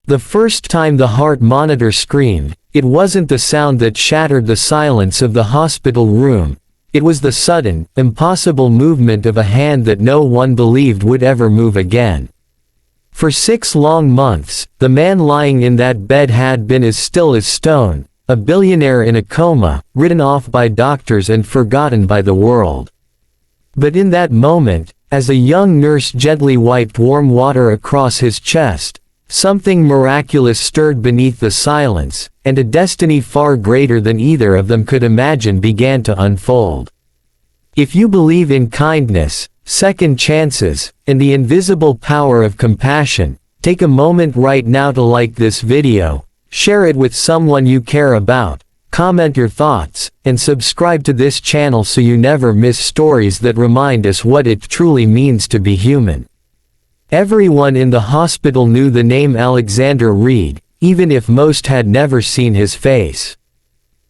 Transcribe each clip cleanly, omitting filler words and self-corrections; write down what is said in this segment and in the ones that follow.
The first time the heart monitor screamed, it wasn't the sound that shattered the silence of the hospital room. It was the sudden, impossible movement of a hand that no one believed would ever move again. For 6 long months, the man lying in that bed had been as still as stone, a billionaire in a coma, written off by doctors and forgotten by the world. But in that moment, as a young nurse gently wiped warm water across his chest, something miraculous stirred beneath the silence, and a destiny far greater than either of them could imagine began to unfold. If you believe in kindness, second chances, and the invisible power of compassion, take a moment right now to like this video, share it with someone you care about, comment your thoughts, and subscribe to this channel so you never miss stories that remind us what it truly means to be human. Everyone in the hospital knew the name Alexander Reed, even if most had never seen his face.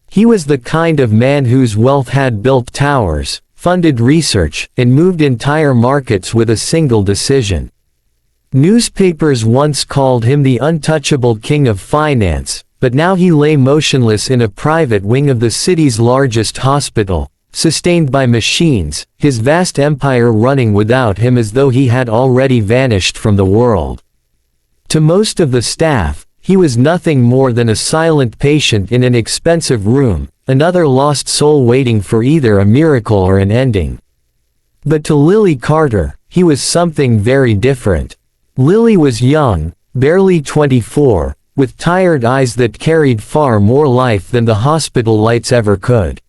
He was the kind of man whose wealth had built towers, funded research, and moved entire markets with a single decision. Newspapers once called him the untouchable king of finance, but now he lay motionless in a private wing of the city's largest hospital, sustained by machines, his vast empire running without him as though he had already vanished from the world. To most of the staff, he was nothing more than a silent patient in an expensive room, another lost soul waiting for either a miracle or an ending. But to Lily Carter, he was something very different. Lily was young, barely 24, with tired eyes that carried far more life than the hospital lights ever could.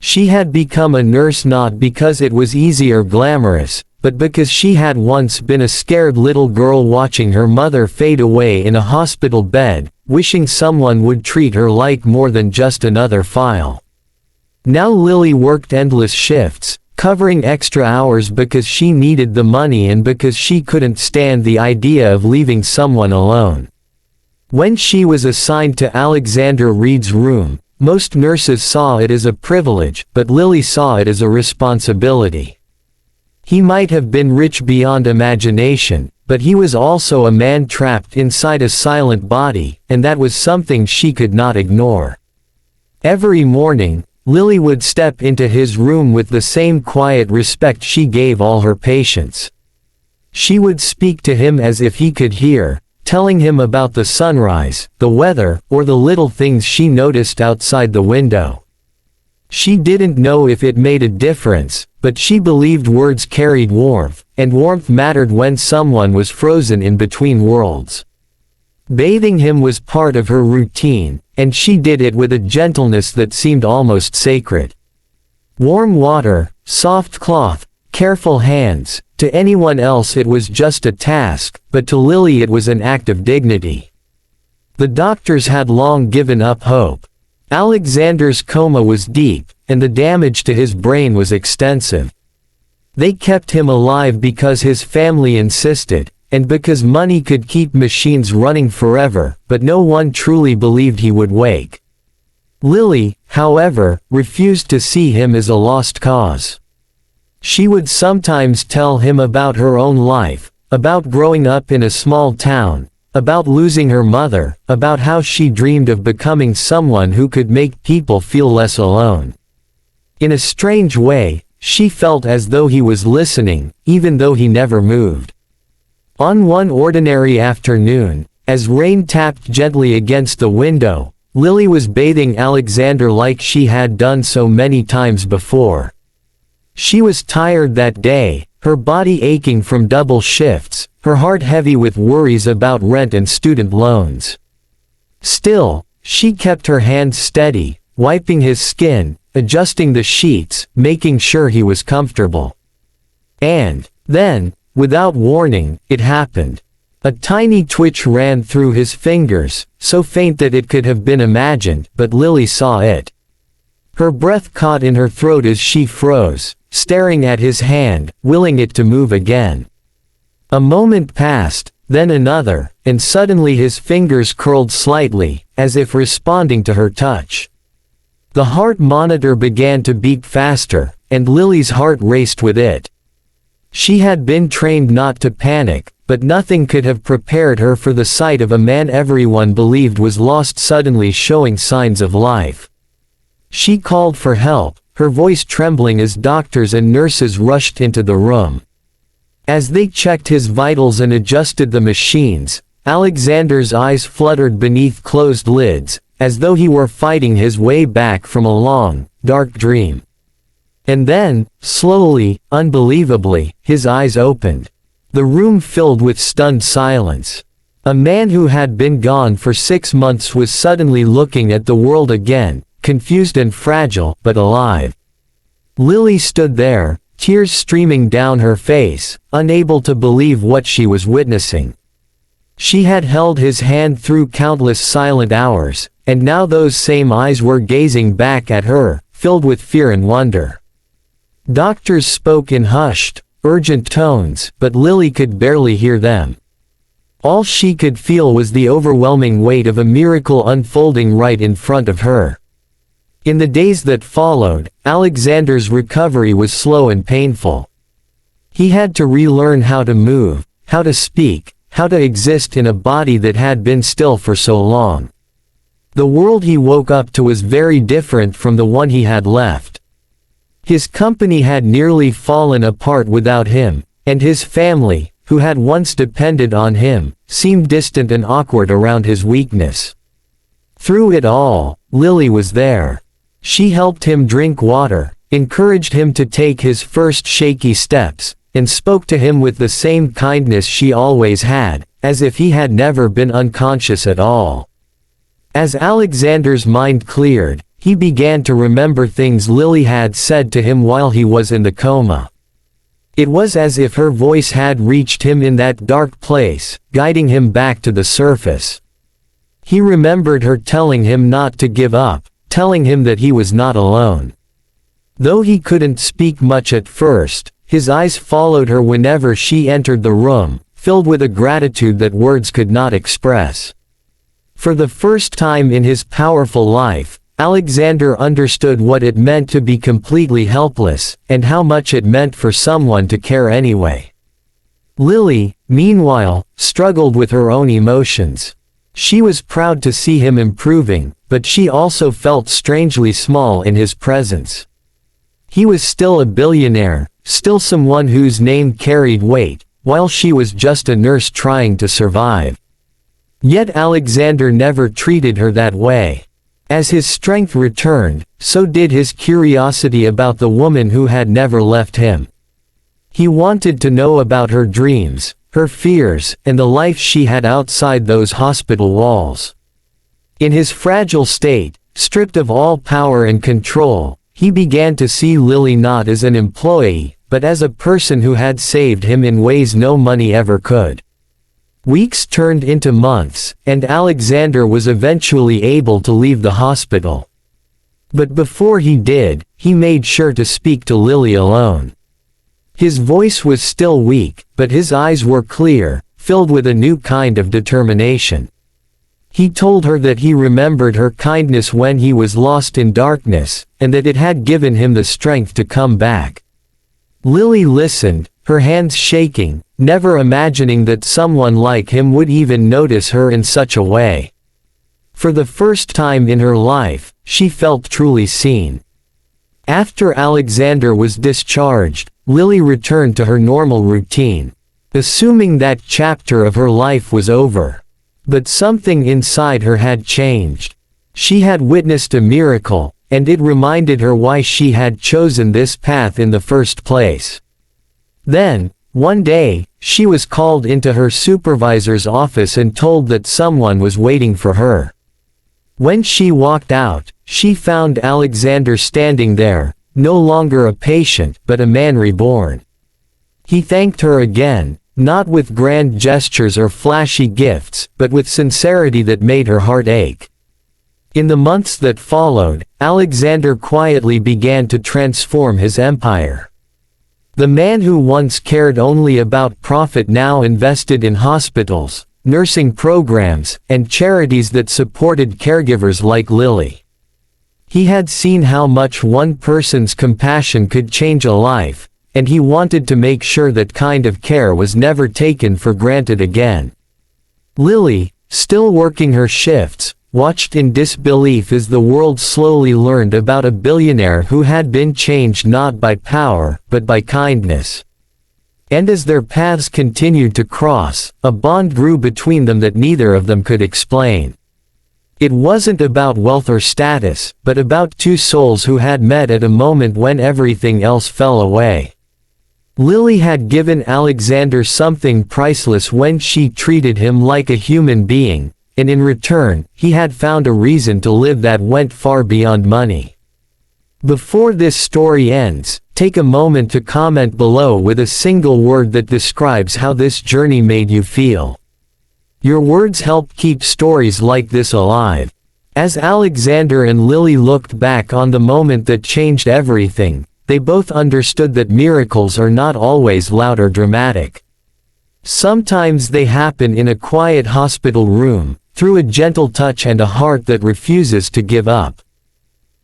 She had become a nurse not because it was easy or glamorous, but because she had once been a scared little girl watching her mother fade away in a hospital bed, wishing someone would treat her like more than just another file. Now Lily worked endless shifts, covering extra hours because she needed the money and because she couldn't stand the idea of leaving someone alone. When she was assigned to Alexander Reed's room, most nurses saw it as a privilege, but Lily saw it as a responsibility. He might have been rich beyond imagination, but he was also a man trapped inside a silent body, and that was something she could not ignore. Every morning, Lily would step into his room with the same quiet respect she gave all her patients. She would speak to him as if he could hear, telling him about the sunrise, the weather, or the little things she noticed outside the window. She didn't know if it made a difference, but she believed words carried warmth, and warmth mattered when someone was frozen in between worlds. Bathing him was part of her routine, and she did it with a gentleness that seemed almost sacred. Warm water, soft cloth, careful hands. To anyone else it was just a task, but to Lily it was an act of dignity. The doctors had long given up hope. Alexander's coma was deep, and the damage to his brain was extensive. They kept him alive because his family insisted, and because money could keep machines running forever, but no one truly believed he would wake. Lily, however, refused to see him as a lost cause. She would sometimes tell him about her own life, about growing up in a small town, about losing her mother, about how she dreamed of becoming someone who could make people feel less alone. In a strange way, she felt as though he was listening, even though he never moved. On one ordinary afternoon, as rain tapped gently against the window, Lily was bathing Alexander like she had done so many times before. She was tired that day, her body aching from double shifts, her heart heavy with worries about rent and student loans. Still, she kept her hands steady, wiping his skin, adjusting the sheets, making sure he was comfortable. And then, without warning, it happened. A tiny twitch ran through his fingers, so faint that it could have been imagined, but Lily saw it. Her breath caught in her throat as she froze, staring at his hand, willing it to move again. A moment passed, then another, and suddenly his fingers curled slightly, as if responding to her touch. The heart monitor began to beat faster, and Lily's heart raced with it. She had been trained not to panic, but nothing could have prepared her for the sight of a man everyone believed was lost suddenly showing signs of life. She called for help, her voice trembling as doctors and nurses rushed into the room. As they checked his vitals and adjusted the machines, Alexander's eyes fluttered beneath closed lids, as though he were fighting his way back from a long, dark dream. And then, slowly, unbelievably, his eyes opened. The room filled with stunned silence. A man who had been gone for 6 months was suddenly looking at the world again, confused and fragile, but alive. Lily stood there, tears streaming down her face, unable to believe what she was witnessing. She had held his hand through countless silent hours, and now those same eyes were gazing back at her, filled with fear and wonder. Doctors spoke in hushed, urgent tones, but Lily could barely hear them. All she could feel was the overwhelming weight of a miracle unfolding right in front of her. In the days that followed, Alexander's recovery was slow and painful. He had to relearn how to move, how to speak, how to exist in a body that had been still for so long. The world he woke up to was very different from the one he had left. His company had nearly fallen apart without him, and his family, who had once depended on him, seemed distant and awkward around his weakness. Through it all, Lily was there. She helped him drink water, encouraged him to take his first shaky steps, and spoke to him with the same kindness she always had, as if he had never been unconscious at all. As Alexander's mind cleared, he began to remember things Lily had said to him while he was in the coma. It was as if her voice had reached him in that dark place, guiding him back to the surface. He remembered her telling him not to give up, telling him that he was not alone. Though he couldn't speak much at first, his eyes followed her whenever she entered the room, filled with a gratitude that words could not express. For the first time in his powerful life, Alexander understood what it meant to be completely helpless, and how much it meant for someone to care anyway. Lily, meanwhile, struggled with her own emotions. She was proud to see him improving, but she also felt strangely small in his presence. He was still a billionaire, still someone whose name carried weight, while she was just a nurse trying to survive. Yet Alexander never treated her that way. As his strength returned, so did his curiosity about the woman who had never left him. He wanted to know about her dreams, her fears, and the life she had outside those hospital walls. In his fragile state, stripped of all power and control, he began to see Lily not as an employee, but as a person who had saved him in ways no money ever could. Weeks turned into months, and Alexander was eventually able to leave the hospital. But before he did, he made sure to speak to Lily alone. His voice was still weak, but his eyes were clear, filled with a new kind of determination. He told her that he remembered her kindness when he was lost in darkness, and that it had given him the strength to come back. Lily listened, her hands shaking, never imagining that someone like him would even notice her in such a way. For the first time in her life, she felt truly seen. After Alexander was discharged, Lily returned to her normal routine, assuming that chapter of her life was over. But something inside her had changed. She had witnessed a miracle, and it reminded her why she had chosen this path in the first place. Then, one day, she was called into her supervisor's office and told that someone was waiting for her. When she walked out, she found Alexander standing there, no longer a patient but a man reborn. He thanked her again, not with grand gestures or flashy gifts, but with sincerity that made her heart ache. In the months that followed, Alexander quietly began to transform his empire. The man who once cared only about profit now invested in hospitals, nursing programs, and charities that supported caregivers like Lily. He had seen how much one person's compassion could change a life, and he wanted to make sure that kind of care was never taken for granted again. Lily, still working her shifts, watched in disbelief as the world slowly learned about a billionaire who had been changed not by power, but by kindness. And as their paths continued to cross, a bond grew between them that neither of them could explain. It wasn't about wealth or status, but about two souls who had met at a moment when everything else fell away. Lily had given Alexander something priceless when she treated him like a human being, and in return, he had found a reason to live that went far beyond money. Before this story ends, take a moment to comment below with a single word that describes how this journey made you feel. Your words help keep stories like this alive. As Alexander and Lily looked back on the moment that changed everything, they both understood that miracles are not always loud or dramatic. Sometimes they happen in a quiet hospital room, through a gentle touch and a heart that refuses to give up.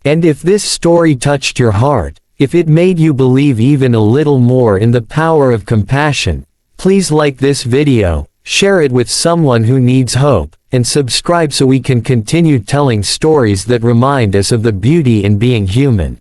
And if this story touched your heart, if it made you believe even a little more in the power of compassion, please like this video, share it with someone who needs hope, and subscribe so we can continue telling stories that remind us of the beauty in being human.